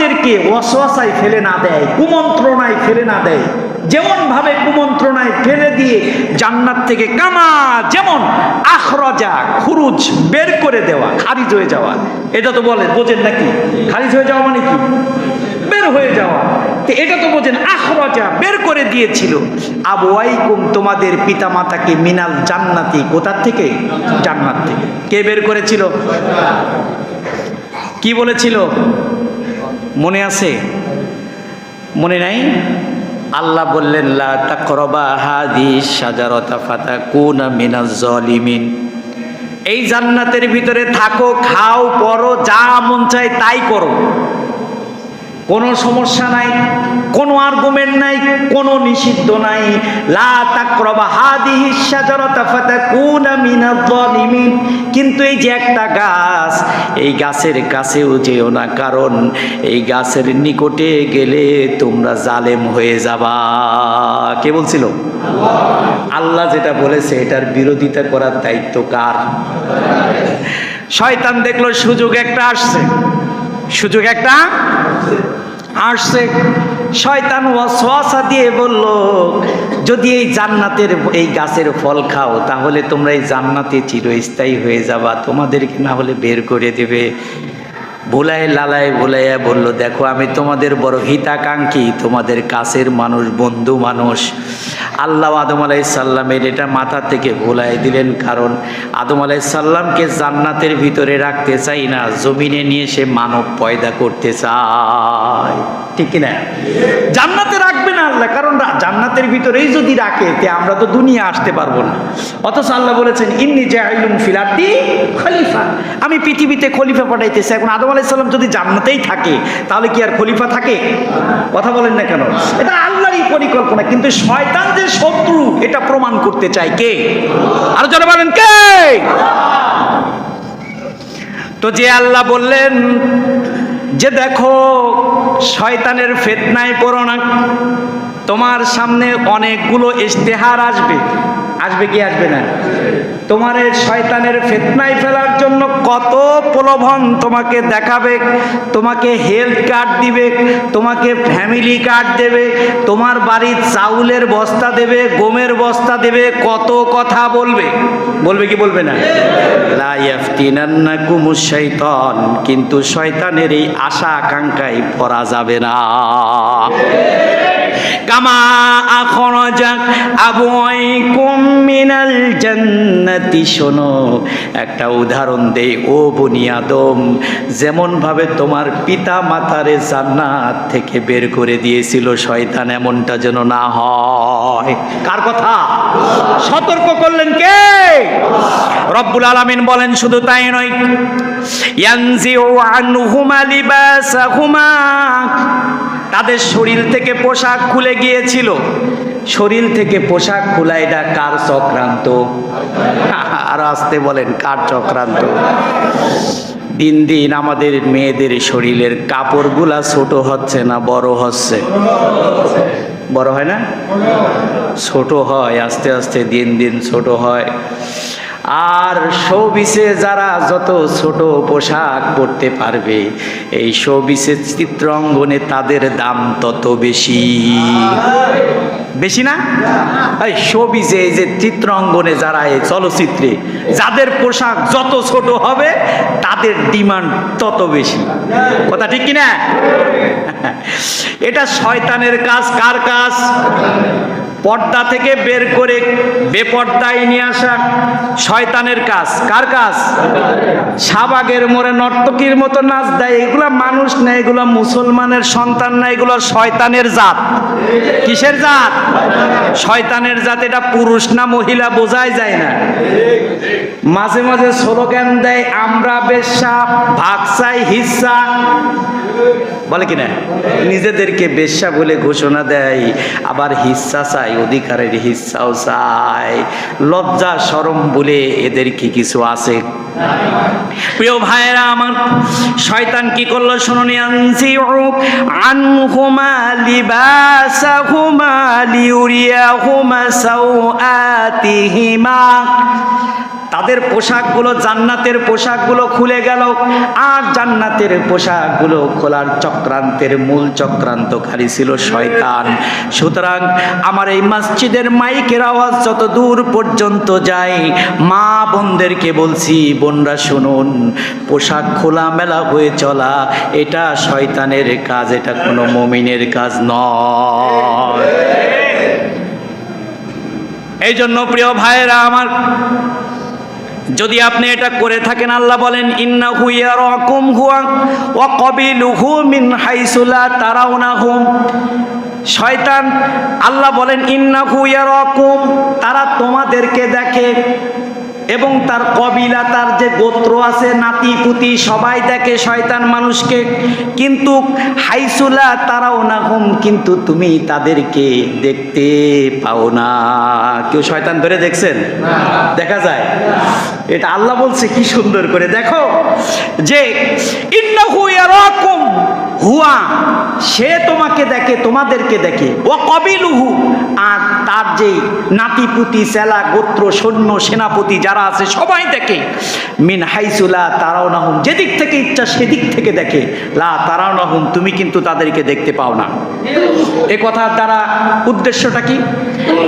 তোমাদেরকে ওয়াসওয়াসায় ফেলে না দেয়, কুমন্ত্রণায় ফেলে না দেয়। যেমন ভাবে কুমন্ত্রণায় ফেলে দিয়ে জান্নাত থেকে কামা যেমন আখরাজা খুরুজ বের করে দেওয়া, খারিজ হয়ে যাওয়া, এটা তো বলে বোঝেন নাকি? খারিজ হয়ে যাওয়া মানে কি? বের হয়ে যাওয়া। তো এটা তো বোঝেন, আখরাজা বের করে দিয়েছিল আবওয়াইকুম তোমাদের পিতামাতাকে মিনাল জান্নাতি, কোথা থেকে? জান্নাত থেকে। কে বের করেছিল? কি বলেছিল মনে আছে? মনে নাই? আল্লাহ বললেন লা তাকরাবা হাদিস শাজারাতা ফাতাকুনা মিনাজ জালিমিন। এই জান্নাতের ভিতরে থাকো, খাও, পরো, যা মন চায় তাই করো, কোনো সমস্যা নাই, কোনো আর্গুমেন্ট নাই, কোনো নিষিদ্ধ নাই। লা তাকরাবা হাদিহিস শাজারাতা ফাতাকুনা মিনাজ জালিমিন। কিন্তু এই যে একটা গাছ, এই গাছের কাছেও যেও না, কারণ এই গাছের নিকটে গেলে তোমরা জালেম হয়ে যাবা। কে বলছিল? আল্লাহ যেটা বলেছে এটার বিরোধিতা করার দায়িত্ব কার? শয়তান দেখলো সুযোগ একটা আসছে, সুযোগ একটা আসছে। শয়তান ওয়াসওয়াসা দিয়ে বলল, যদি এই জান্নাতের এই গাছের ফল খাও তাহলে তোমরা এই জান্নাতে চিরস্থায়ী হয়ে যাবা, তোমাদেরকে না হলে বের করে দেবে। ভুলাই লালায় ভুলাইয়া বলল, দেখো আমি তোমাদের বড় হিতাকাঙ্ক্ষী, তোমাদের কাছের মানুষ, বন্ধু মানুষ। আল্লাহ আদম আলাইহিস সালামের এটা মাথা থেকে ভুলাই দিলেন, কারণ আদম আলাইহিস সালামকে জান্নাতের ভিতরে রাখতে চাই না, জমিনে নিয়ে সে মানব পয়দা করতে চায়, ঠিক কিনা? জান্নাতে রাখবে না আল্লাহ, কারণ জান্নাতের ভিতরেই যদি রাখে তে আমরা তো দুনিয়া আসতে পারবো না। অথচ আল্লাহ বলেছেন ইন্নী জাইলুন ফিল আরদি খলিফা, আমি পৃথিবীতে খলিফা পাঠাইতেছি। এখন আদম আলাইহিস সালাম যদি জান্নাতেই থাকে তাহলে কি আর খলিফা থাকে? কথা বলেন না কেন? এটা আল্লাহরই পরিকল্পনা, কিন্তু শয়তান যে শত্রু এটা প্রমাণ করতে চায় কে? আরো জোরে বলেন কে? তো যে আল্লাহ বললেন যে দেখো শয়তানের ফিতনায় পড়ো না, তোমার সামনে অনেকগুলো ইশতেহার আসবে, আসবে কি আসবে না? তোমার এই শয়তানের ফিতনায় ফেলার জন্য কত প্রলোভন তোমাকে দেখাবে, তোমাকে হেলথ কার্ড দিবে, তোমাকে ফ্যামিলি কার্ড দেবে, তোমার বাড়ির চাউলের বস্তা দেবে, গমের বস্তা দেবে, কত কথা বলবে। বলবে কি বলবে না? লা ইয়াফতিনান্নাকুমুশ শাইতান, কিন্তু শয়তানের এই আশা আকাঙ্ক্ষায় পড়া যাবে না। কামা আখরাজা আবওয়াইকুম মিনাল জান্নাতি। শোনো একটা উদাহরণ দেই ও বনি আদম, যেমন ভাবে তোমার পিতা মাতারে জান্নাত থেকে বের করে দিয়েছিল শয়তান, এমনটা যেন না হয়। কার কথা? সতর্ক করলেন কে? রব্বুল আলামিন বলেন শুধু তাই নয়, ইয়ানজিউ আনহুমা লিবাসাহুমা, তাদের শরীর থেকে পোশাক খুলে গিয়েছিল। শরীর থেকে পোশাক খোলা এটা কার চক্রান্ত? আর আসতে বলেন কার চক্রান্ত? দিন দিন আমাদের মেয়েদের শরীরের কাপড়গুলা ছোট হচ্ছে না বড় হচ্ছে? বড় হয় না, ছোট হয়, আস্তে আস্তে দিন দিন ছোট হয়। আর শোবিসে যারা যত ছোট পোশাক পরতে পারবে, এই শোবিসের চিত্রাঙ্গনে তাদের দাম তত বেশি। বেশি না? এই শোবিসে, এই যে চিত্রাঙ্গনে যারা এই চলচ্চিত্রে যাদের পোশাক যত ছোট হবে তাদের ডিমান্ড তত বেশি। কথা ঠিক কিনা? এটা শয়তানের কাজ। কার কাজ? পর্দা থেকে বের করে বেপর্দায় নিয়ে আসা শয়তানের কাজ। কার কাজ? শাহবাগের মোড়ে নর্তকীর মতো নাচ দেয়, এগুলা মানুষ না, এগুলা মুসলমানের সন্তান না, এগুলো শয়তানের জাত। কিসের জাত? শয়তানের জাত। এটা পুরুষ না মহিলা বোঝাই যায় না। মাঝে মাঝে স্লোগান দেয় আমরা বেশ্যা, ভাগ চাই হিস্সা, বলে কিনা? নিজেদেরকে বেশ্যা বলে ঘোষণা দেয়, আবার হিস্সা চাই, অধিকারের হিস্সাও চাই। লজ্জা শরম বলে এদের কি কিছু আছে? প্রিয় ভাইরা আমার, শয়তান কি করলো শুনুন। ইয়ানজিউ আনহুমা লিবাসাহুমা লিউরিয়াহুমা সাওআতিহিমা, তাদের পোশাকগুলো, জান্নাতের পোশাকগুলো খুলে গেল, আর জান্নাতের পোশাকগুলো খোলার চক্রান্তের মূল চক্রান্তকারী ছিল শয়তান। সুতরাং আমার এই মসজিদের মাইকের আওয়াজ যত দূর পর্যন্ত যায়, মা বোনদেরকে বলছি, বোনরা শুনুন, পোশাক খোলামেলা হয়ে চলা এটা শয়তানের কাজ, এটা কোনো মুমিনের কাজ নয়। এই জন্য প্রিয় ভাইয়েরা আমার, যদি আপনি এটা করে থাকেন, আল্লাহ বলেন ইন্নাহু ইয়ারাকুম হুয়া ওয়া ক্বাবিলুহু মিন হাইসু লা তারাউনাহুম। শয়তান, আল্লাহ বলেন ইন্নাহু ইয়ারাকুম, তারা তোমাদেরকে দেখে, এবং তার কবিলা, তার যে গোত্র আছে, নাতি পুতি সবাই দেখে শয়তান মানুষকে, কিন্তু হাইসুলা তারাও না হুম, কিন্তু তুমি তাদেরকে দেখতে পাও না। কেউ শয়তান ধরে দেখছেন? দেখা যায়? এটা আল্লাহ বলছে কি সুন্দর করে, দেখো যে ইন্নাহু ইয়ারাকুম হুয়া, সে তোমাকে দেখে, তোমাদেরকে দেখে, ও কবিলুহু, আর তার যে নাতিপুতি, সেলা, গোত্র, সৈন্য, সেনাপতি যারা আছে সবাই দেখে, মিন হাইসু লা তারাউনাহুম, যেদিক থেকে ইচ্ছা সেদিক থেকে দেখে, লা তারাউনাহুম, তুমি কিন্তু তাদেরকে দেখতে পাও না। এ কথার দ্বারা উদ্দেশ্যটা কি?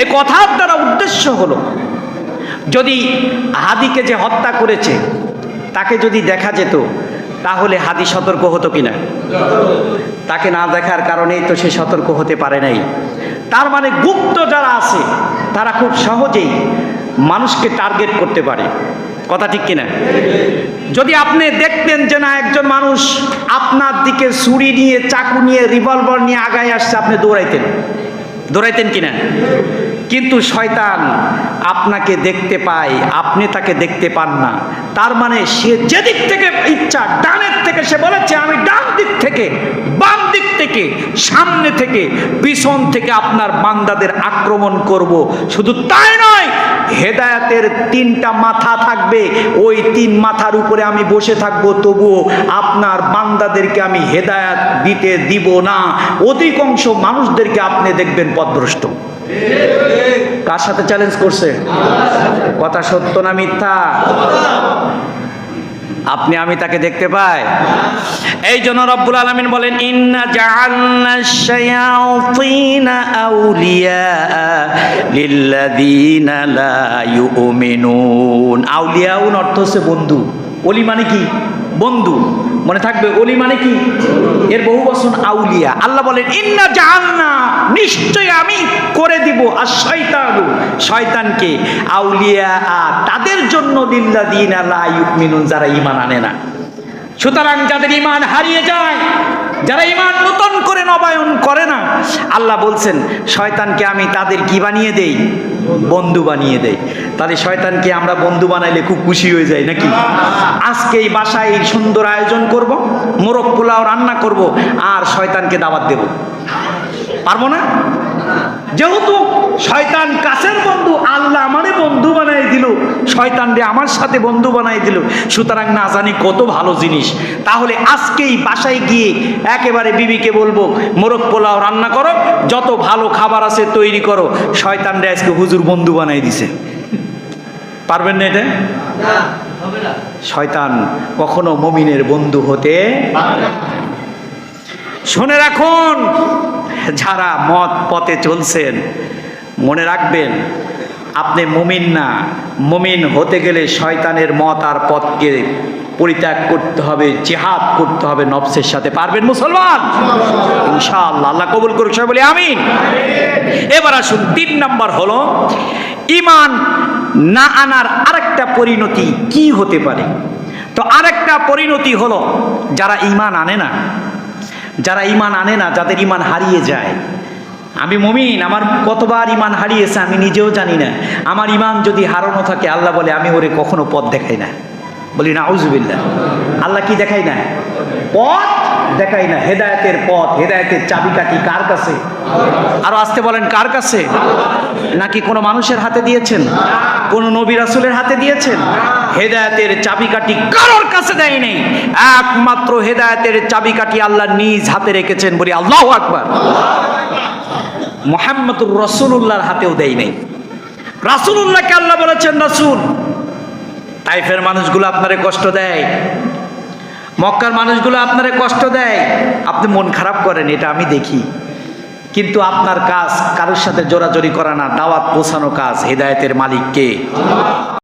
এ কথার দ্বারা উদ্দেশ্য হলো, যদি হাদিকে যে হত্যা করেছে তাকে যদি দেখা যেত, তাহলে হাদি সতর্ক হতো কিনা? তাকে না দেখার কারণেই তো সে সতর্ক হতে পারে নাই। তার মানে গুপ্ত যারা আছে তারা খুব সহজেই মানুষকে টার্গেট করতে পারে। কথা ঠিক কিনা? যদি আপনি দেখতেন যে না, একজন মানুষ আপনার দিকে ছুরি নিয়ে, চাকু নিয়ে, রিভলভার নিয়ে আগায় আসছে, আপনি দৌড়াইতেন কিনা? কিন্তু শয়তান আপনাকে দেখতে পায়, আপনি তাকে দেখতে পান না। তার মানে সে যেদিক থেকে ইচ্ছা, ডানের থেকে সে বলেছে আমি ডান দিক থেকে, বাম দিক থেকে, সামনে থেকে, পিছন থেকে আপনার বান্দাদের আক্রমণ করব। শুধু তাই নয়, হেদায়েতের 3টা মাথা থাকবে, ওই 3 মাথার উপরে আমি বসে থাকবো, তবুও আপনার বান্দাদেরকে আমি হেদায়েত দিতে দিব না। অধিকাংশ মানুষদেরকে আপনি দেখবেন পথভ্রষ্ট। কার সাথে চ্যালেঞ্জ করছে? কথা সত্য না মিথ্যা? আপনি আমি তাকে দেখতে পাই। এই জন্য রব্বুল আলামিন বলেন ইন্না জাআলনাশ শায়াতিনা আউলিয়া লিল্লাযিনা লা ইউমিনুন। আউলিয়াউন অর্থ হচ্ছে বন্ধু। ওলি মানে কি? বন্ধু। মনে থাকবে, ওলি মানে কি? এর বহু বচন আউলিয়া। আল্লাহ বলেন ইন্না জাআলনা, নিশ্চয় আমি করে দিব, আর শয়তানু, শয়তানকে, আউলিয়া তাদের জন্য, লিল্লাযিনা লা ইউমিনুন, যারা ঈমান আনে না। সুতরাং যাদের ঈমান হারিয়ে যায়, যারা ঈমান নতুন করে নবায়ন করে না, আল্লাহ বলছেন শয়তানকে আমি তাদের কি বানিয়ে দেই? বন্ধু বানিয়ে দেই। তাহলে শয়তানকে আমরা বন্ধু বানাইলে খুব খুশি হয়ে যাই নাকি? আজকে এই বাসায় সুন্দর আয়োজন করব, মোরগ পোলাও রান্না করব, আর শয়তানকে দাওয়াত দেব, পারবো না? যেহেতু শয়তান কাছের বন্ধু, আল্লাহ আমারে বন্ধু বানাই দিল, শয়তান রে আমার সাথে বন্ধু বানাই দিল, সুতরাং না জানি কত ভালো জিনিস। তাহলে আজকেই বাসায় গিয়ে একেবারে বিবিকে বলবো মোরগ পোলাও রান্না করো, যত ভালো খাবার আছে তৈরি করো, শয়তান রে আজকে হুজুর বন্ধু বানাই দিছে। পারবেন না এটা? শয়তান কখনো মুমিনের বন্ধু হতে পারে না। শুনে রাখুন, যারা মত পথে চলছেন, মনে রাখবেন আপনি মুমিন না। মুমিন হতে গেলে শয়তানের মত আর পথকে পরিত্যাগ করতে হবে, জিহাদ করতে হবে নফসের সাথে। পারবেন মুসলমান? ইনশাআল্লাহ। আল্লাহ কবুল করুক, সবাই বলি আমিন। এবার আসুন, 3 নম্বর হলো ঈমান না আনার আরেকটা পরিণতি কি হতে পারে। তো আরেকটা পরিণতি হলো যারা ঈমান আনে না, যারা ঈমান আনে না, যাদের ঈমান হারিয়ে যায়। আমি মুমিন, আমার কতবার ঈমান হারিয়েছে আমি নিজেও জানি না। আমার ঈমান যদি হারানো থাকে, আল্লাহ বলে আমি ওরে কখনো পথ দেখাই না। বলি নাউজুবিল্লাহ। আল্লাহ কি দেখাই না? পথ দেখাই না। হেদায়েতের পথ, হেদায়েতের চাবিকাঠি কার কাছে? আরো আসতে বলেন, কার কাছে? নাকি কোনো মানুষের হাতে দিয়েছেন? কোন নবী রাসূলের হাতে দিয়েছেন? হেদায়েতের চাবিকাঠি কারোর কাছে দেয় নেই। একমাত্র হেদায়েতের চাবিকাঠি আল্লাহ নিজ হাতে রেখেছেন। বলি আল্লাহু আকবার। মুহাম্মদুর রাসূলুল্লাহর হাতেও দেয় নেই। রাসূলুল্লাহকে আল্লাহ বলেছেন রাসূল, তাইফের মানুষগুলো আপনারে কষ্ট দেয়, মক্কার মানুষগুলো আপনারে কষ্ট দেয়, আপনি মন খারাপ করেন, এটা আমি দেখি। কিন্তু আপনার কাজ কারোর সাথে জোরাজোরি করা না, দাওয়াত পৌঁছানো কাজ। হেদায়েতের মালিক কে?